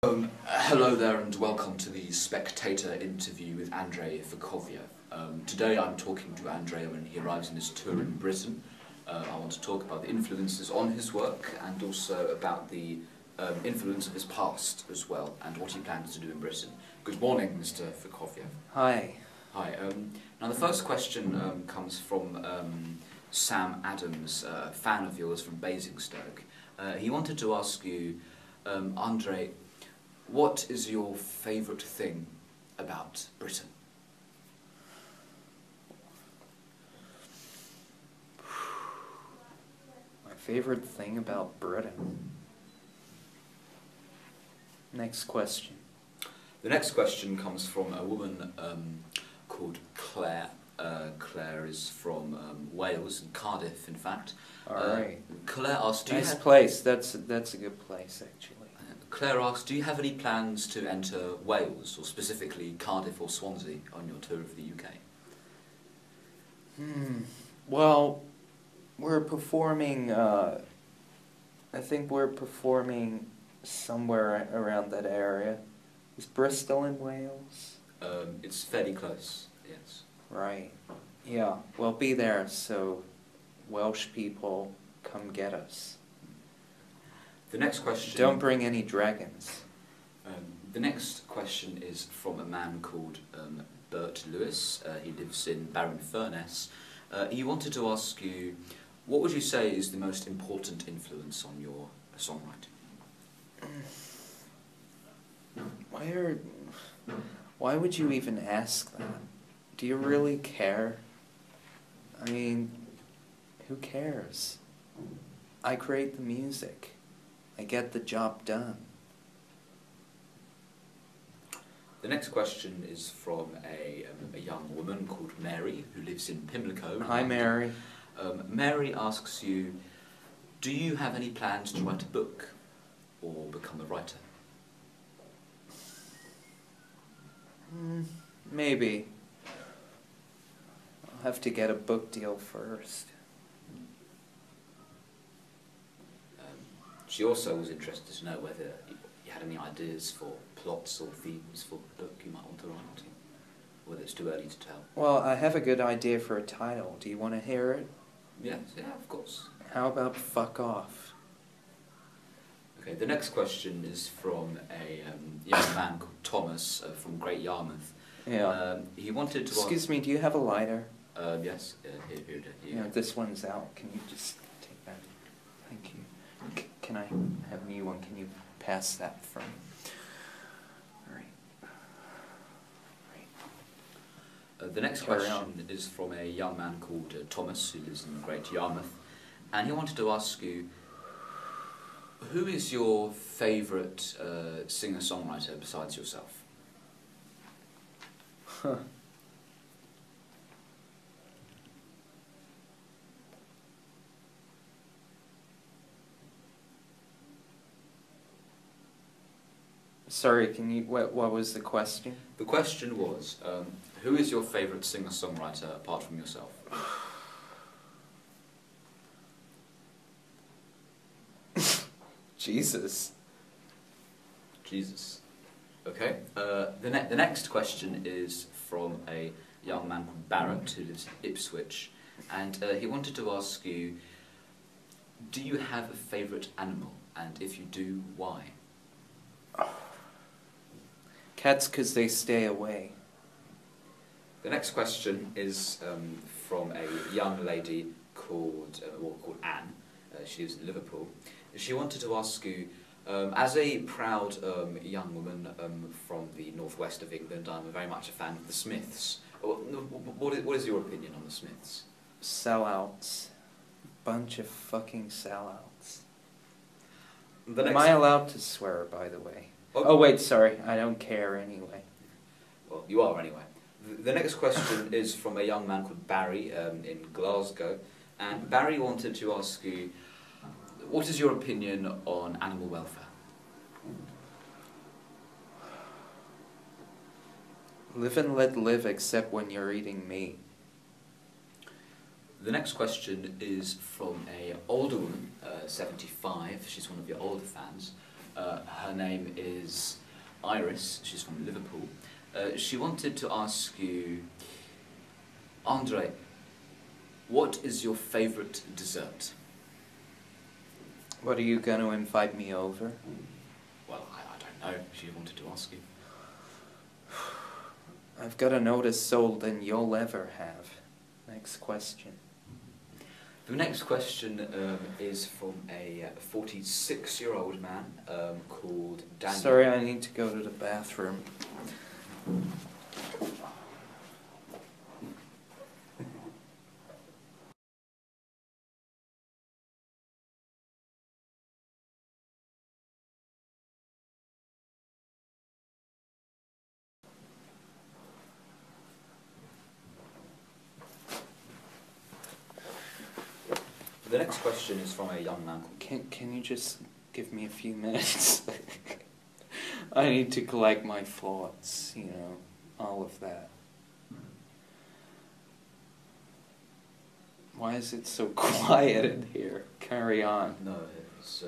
Hello there and welcome to the Spectator interview with Andrei Fokofiev. Today I'm talking to Andrei when he arrives in his tour in Britain. I want to talk about the influences on his work and also about the influence of his past as well and what he plans to do in Britain. Good morning, Mr. Fokofiev. Hi. Hi. Now the first question comes from Sam Adams, a fan of yours from Basingstoke. He wanted to ask you, Andrei, what is your favourite thing about Britain? My favorite thing about Britain. Next question. The next question comes from a woman called Claire. Claire is from Wales, in Cardiff, in fact. Alright. Claire asks, nice place. That's a good place, actually. Claire asks, do you have any plans to enter Wales, or specifically Cardiff or Swansea, on your tour of the UK? Well, we're performing, I think we're performing somewhere around that area. Is Bristol in Wales? It's fairly close, yes. Right. Yeah, we'll be there, so Welsh people, come get us. The next question... Don't bring any dragons. The next question is from a man called Bert Lewis. He lives in Barron-Furness. He wanted to ask you, what would you say is the most important influence on your songwriting? Why would you even ask that? Do you really care? I mean, who cares? I create the music. I get the job done. The next question is from a young woman called Mary, who lives in Pimlico. Hi, Mary. Mary asks you, do you have any plans to write a book or become a writer? Maybe. I'll have to get a book deal first. She also was interested to know whether you had any ideas for plots or themes for the book you might want to write, whether it's too early to tell. Well, I have a good idea for a title. Do you want to hear it? Yes, yeah, of course. How about Fuck Off? Okay, the next question is from a young man called Thomas from Great Yarmouth. Yeah. He wanted to... Excuse me, do you have a lighter? Yes, here. Yeah, this one's out. Can you just take that? Thank you. Can I have a new one? Can you pass that from? All right. The next question is from a young man called Thomas, who lives in Great Yarmouth, and he wanted to ask you, who is your favourite singer-songwriter besides yourself? Huh. Sorry, can you, what was the question? The question was, who is your favourite singer-songwriter apart from yourself? Jesus. Okay. The next question is from a young man called Barrett, who lives in Ipswich, and he wanted to ask you, do you have a favourite animal, and if you do, why? Cats, because they stay away. The next question is from a young lady called Anne. She lives in Liverpool. She wanted to ask you, as a proud young woman from the northwest of England, I'm very much a fan of the Smiths. What is your opinion on the Smiths? Sellouts. Bunch of fucking sellouts. Am I allowed to swear, by the way? Oh wait, sorry, I don't care anyway. Well, you are anyway. The next question is from a young man called Barry in Glasgow, and Barry wanted to ask you, what is your opinion on animal welfare? Live and let live, except when you're eating meat. The next question is from a older woman, 75. She's one of your older fans. Her name is Iris. She's from Liverpool. She wanted to ask you, Andrei, what is your favourite dessert? What, are you going to invite me over? Well, I don't know. She wanted to ask you. I've got a notice sold than you'll ever have. Next question. The next question is from a 46-year-old man called Daniel. Sorry, I need to go to the bathroom. The next question is from a young man called... Can you just give me a few minutes? I need to collect my thoughts, you know, all of that. Why is it so quiet in here? Carry on. No, it's...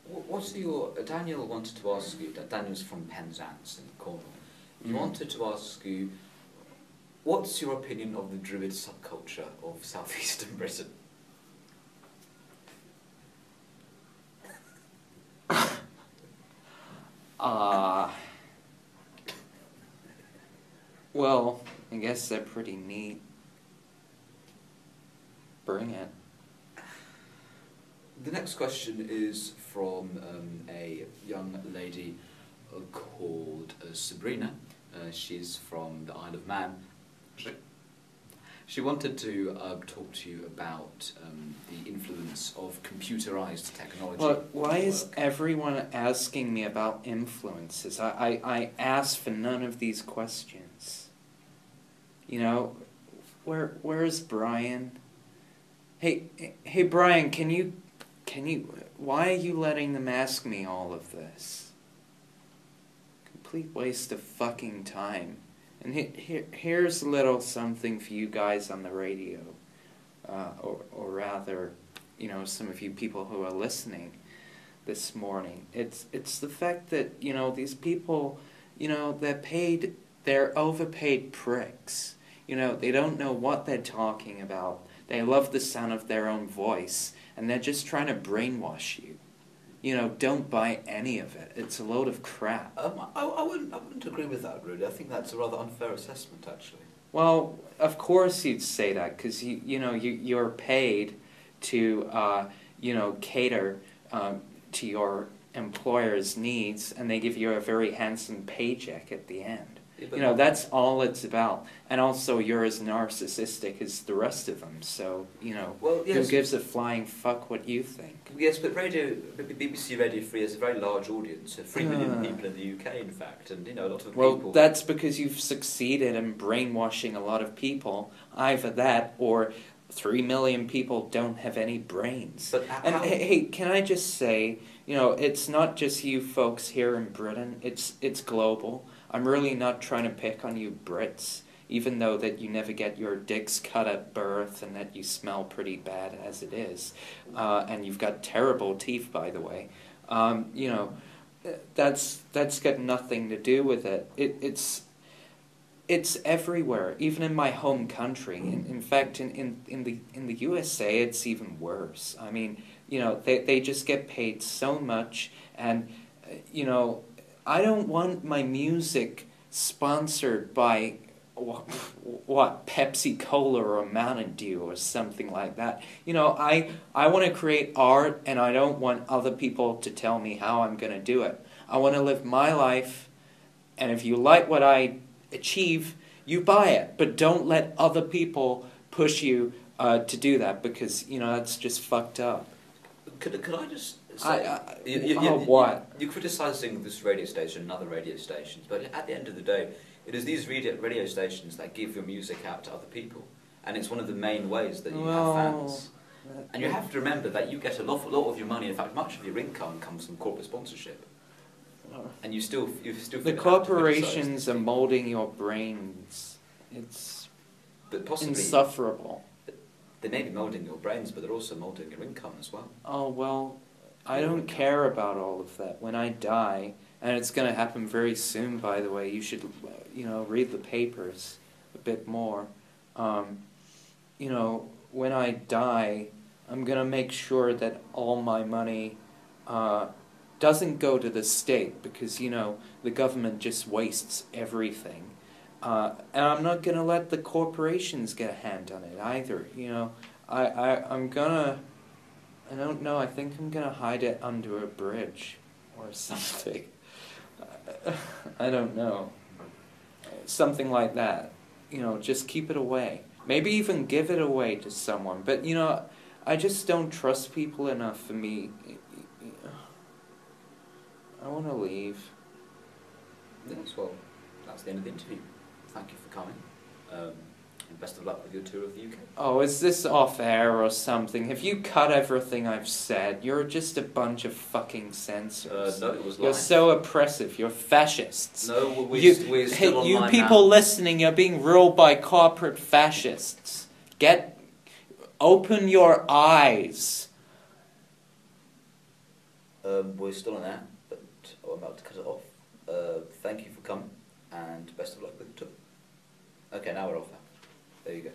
What's your... Daniel wanted to ask you... Daniel's from Penzance in Cornwall. He wanted to ask you, what's your opinion of the Druid subculture of southeastern Britain? Well, I guess they're pretty neat. Bring it. The next question is from a young lady called Sabrina. She's from the Isle of Man. She wanted to talk to you about the influence of computerized technology. Well, why is everyone asking me about influences? I asked for none of these questions. You know, where's Brian? Hey Brian, can you, why are you letting them ask me all of this? Complete waste of fucking time. And here's a little something for you guys on the radio, or rather, you know, some of you people who are listening this morning. It's the fact that, you know, these people, you know, they're overpaid pricks. You know, they don't know what they're talking about. They love the sound of their own voice, and they're just trying to brainwash you. You know, don't buy any of it. It's a load of crap. I wouldn't agree with that, really. I think that's a rather unfair assessment, actually. Well, of course you'd say that, because you're paid to you know, cater to your employer's needs, and they give you a very handsome paycheck at the end. Yeah, you know, that's all it's about. And also, you're as narcissistic as the rest of them, so, you know, well, yes, who gives a flying fuck what you think? Yes, but BBC Radio 3 has a very large audience, 3 million people in the UK, in fact, and, you know, a lot of people... Well, that's because you've succeeded in brainwashing a lot of people. Either that, or 3 million people don't have any brains. But and hey, can I just say, you know, it's not just you folks here in Britain, it's global. I'm really not trying to pick on you Brits, even though that you never get your dicks cut at birth and that you smell pretty bad as it is. And you've got terrible teeth, by the way. You know, that's got nothing to do with it. It's everywhere, even in my home country. In fact, in the USA, it's even worse. I mean, you know, they just get paid so much, and you know, I don't want my music sponsored by what Pepsi Cola or Mountain Dew or something like that. You know, I want to create art, and I don't want other people to tell me how I'm going to do it. I want to live my life, and if you like what I achieve, you buy it. But don't let other people push you to do that, because, you know, that's just fucked up. Could I just say... What? You're criticising this radio station and other radio stations, but at the end of the day, it is these radio stations that give your music out to other people. And it's one of the main ways that you have fans. And you have to remember that you get a lot of your money, in fact, much of your income comes from corporate sponsorship. And you still the corporations are molding your brains. It's insufferable. They may be moulding your brains, but they're also moulding your income as well. Oh, well, I don't care about all of that. When I die, and it's going to happen very soon, by the way, you should, read the papers a bit more. When I die, I'm going to make sure that all my money doesn't go to the state because, the government just wastes everything. And I'm not going to let the corporations get a hand on it either. I'm going to... I don't know, I think I'm going to hide it under a bridge or something. I don't know. Something like that. Just keep it away. Maybe even give it away to someone. But, I just don't trust people enough for me. I want to leave. Yes, well, that's the end of the interview. Thank you for coming. And best of luck with your tour of the UK. Oh, is this off air or something? Have you cut everything I've said? You're just a bunch of fucking censors. No, it was live. You're so oppressive. You're fascists. No, we're still online you people now. listening, you're being ruled by corporate fascists. Open your eyes. We're still on air, but I'm about to cut it off. Thank you for coming, and best of luck with the tour. Okay, now we're off. There you go.